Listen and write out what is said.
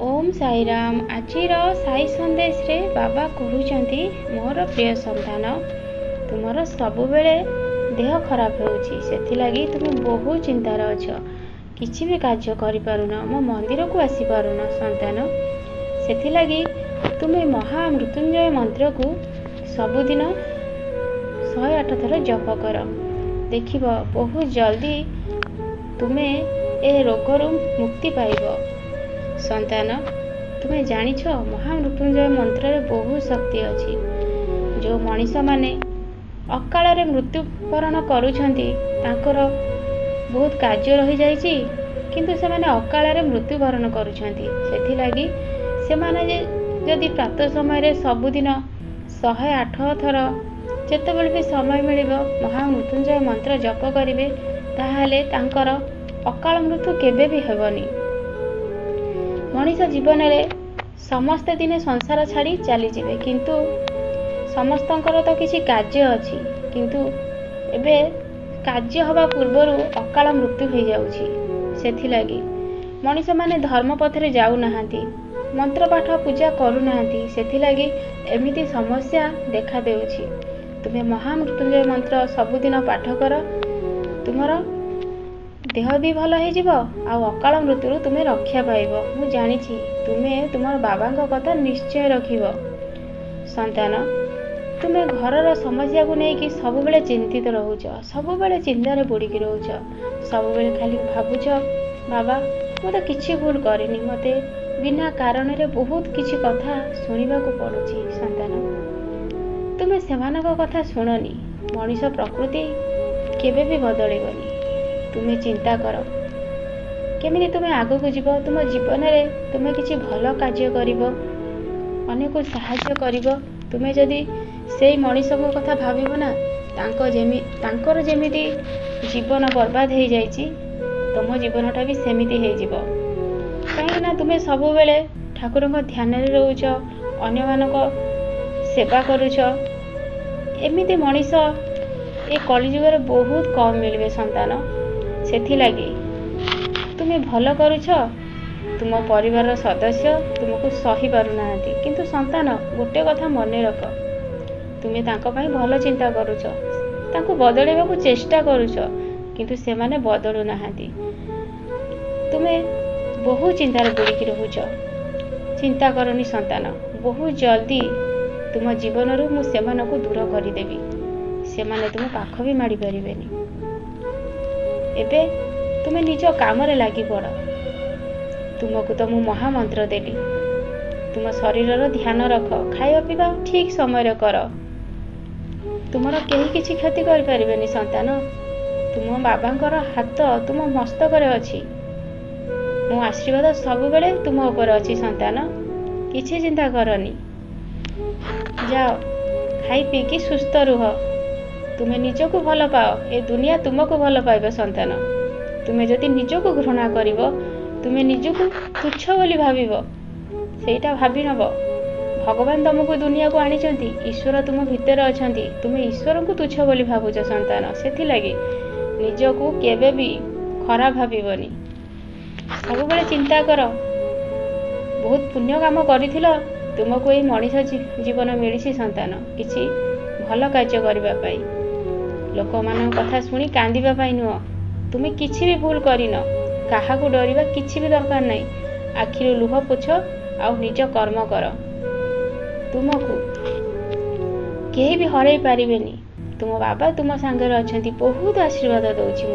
ओम साईराम। आजिर साई संदेश रे बाबा कहते मोर प्रिय संतान तुमर सबु बेले देह खराब होउछि सेथिलागी तुम बहुत चिंतार अछ किछि भी कार्य करि पारुन मो मंदिर को आसी पारुन संतान सेथिलागी तुमे महामृत्युंजय मंत्र को सबुदिन 108 थर जप कर देखिब बहुत जल्दी तुमे ए रोगर मुक्ति पाइब। संतान तुम्हें जानिछ महामृत्युंजय मंत्र रे बहुत शक्ति अच्छी जो मनीष माने अकाल रे मृत्युवरण करुछंती तांकर बहुत कार्य रही जाइछि किंतु से माने अकाल रे मृत्युवरण करुछंती सेथिलागी से माने जदि प्रातः समय रे सबुदिन 108 थर जेतेबेले भी समय मिलिबो महामृत्युंजय मंत्र जप करिवे ताहाले तांकर अकाल मृत्यु केबे भी हेबनी। मनीष जीवन रे समस्त दिने संसार छाड़ी चली जिवे किंतु समस्तंकर तो किसी कार्य अछि किंतु एबे कार्य हवा पूर्वरु अकाल मृत्यु हो जाउछि सेथिलागी मनीष माने धर्म पथरे जाउ नाहांती मंत्र पाठ पूजा करू नाहांती सेथिलागी एमिति समस्या देखा देउछि। तुमे महामृत्युंजय मंत्र सबुदिन पाठ कर तुमर देह भी भल हो अकाल मृत्यु तुम्हें रक्षा पाइब। मु जानी तुम्हें तुम बाबा कथा निश्चय रखिब। संतान तुम्हें घरर समस्या को लेकिन सब बेले चिंतित रोच सब बेले चिंतार बुड़ीकी रोच सब बेले खाली भावुच बाबा मु तो किसी भूल करनी मते बिना कारण रे बहुत किसी कथा शुणा पड़ुछि। संतान तुम्हें सेमानक कथा शुणनी मनीष प्रकृति केबे भी बदलिबनी तुम्हें चिंता कर केमिति तुम्हें आगु को जीव तुम जीवन में तुम्हें किसी भल कार्य करिवो अनेक साहाय्य करिवो तुम्हें जदि से मनीष को कथा भाविबो ना तांकर जेमिति जीवन बर्बाद हो जाइछि तुम जीवनटा भी सेमिति हो जिवो कहीं ना तुम्हें सब बेले ठाकुर ध्यान रे रोच अन्य मानक सेवा करुछ एमिति मनीष ए कलिजुग रे बहुत कम मिलबे। संतान सेथिलागी तुम्हें भल करुछ तुम परिवार सदस्य तुमको सही पारु नाहांती किंतु संतान गोटे कथा मन रख तुम्हें तांको पई भल चिंता करुछ तांको बदलैबा को चेष्टा करुछ किंतु से माने बदलु नाहांती तुम्हें बहुत चिंतार बुड़ीकी रहुछ। चिंता करनी संतान बहुत जल्दी तुम जीवन रू मु सेमानकु दूर करदेवी से माने तुम पाख भी माड़ी पारिबेनी। एबे तुम्हें निज काम रे लागी पड़ तुमको तो मु महामंत्र देली तुम शरीर ध्यान रख खाଇବା पीवा ठीक समय रे कर तुमर केही किछि क्षति करि पारिबेनी। संतान तुम बाबांकर हाथ तुम मस्तक रे अछि मो आशीर्वाद सब बेले तुम ऊपर अछि। संतान किछि चिंता करनी जाओ खाई पी की सुस्थ रुह तुम्हें निजको भल पाओ ए दुनिया तुमको भल पाइबे। संतान तुम्हें जदि निजको घृणा करिवो तुम्हें निजको तुच्छ बोली भाविबो सेटा भाबी नब भगवान तुमको दुनिया को आनिचंती ईश्वर तुम भितर अछंती तुम्हें ईश्वर को तुच्छ बोली भाबुछ। संतान सेथिलागी निजको केबे भी खराब भाबिबनी सब बेले चिंता कर बहुत पुण्य काम करिथिलो तुमको ये मनीष जीवन मिली। संतान किसी भल कार्य करबा पाई लोक मान कथा शुणी कांदिबा पाई नुह तुम्हें किसी भी भूल करिन काहा को डरिबा किसी भी दरकार नहीं आखिर लुह पोछ आ निज कर्म कर तुमको केही भी हरई पारिबेनी तुम बाबा तुम सांगरे अछंती बहुत आशीर्वाद दउछि।